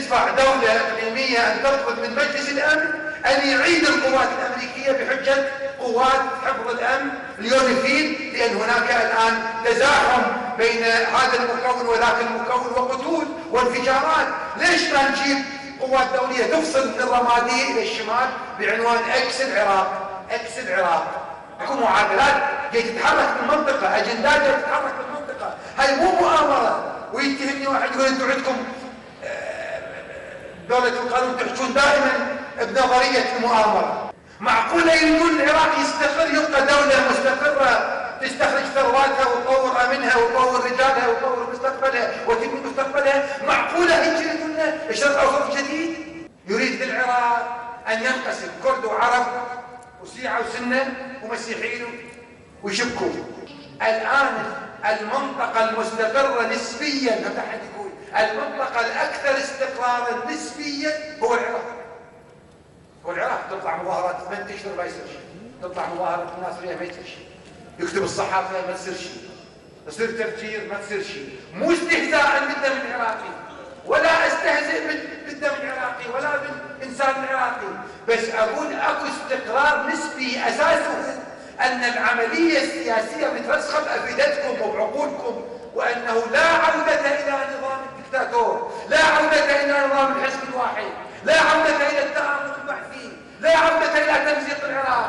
تدفع دولة إقليمية أن تطلب من مجلس الأمن أن يعيد القوات الأمريكية بحجة قوات حفظ الأمن اليونيفيل، لأن هناك الآن تزاحم بين هذا المكون وذاك المكون وقتول وانفجارات. ليش ما نجيب قوات دولية تفصل من الرمادي إلى الشمال بعنوان أكس العراق؟ أكس العراق. اكو معادلات جاي تتحرك بالمنطقة، أجندات جاي تتحرك بالمنطقة. هاي مو مؤامرة. ويتهمني واحد يقول انتم عندكم دولة القانون تحجون دائما بنظرية المؤامرة. معقولة يقول العراق يستقر يبقى دولة مستقرة تستخرج ثرواتها وتطور امنها وتطور رجالها وتطور مستقبلها وتبني مستقبلها؟ معقولة هيك يقول لنا الشرق الاوسط جديد؟ يريد العراق ان ينقسم كرد وعرب وشيعة وسنة ومسيحيين ويشبكوا. الان المنطقة المستقرة نسبيا، هذا حد يقول المنطقة الأكثر استقرارا نسبيا هو العراق. هو العراق. تطلع مظاهرات ما تنتشر ما يصير شيء، تطلع مظاهرات الناس فيها ما يصير شيء، يكتب الصحافة ما تصير شيء، يصير تفجير ما تصير شيء. مو استهزاء بالدم العراقي، ولا استهزئ بالدم العراقي ولا بالإنسان العراقي، بس أقول أكو استقرار نسبي أساسه أن العملية السياسية بترسخ بأفئدتكم وبعقولكم، وأنه لا عودة إلى نظام الدكتاتور، لا عودة إلى نظام الحزب الواحد، لا عودة إلى التآمر البحثي، لا عودة إلى تمزيق العراق.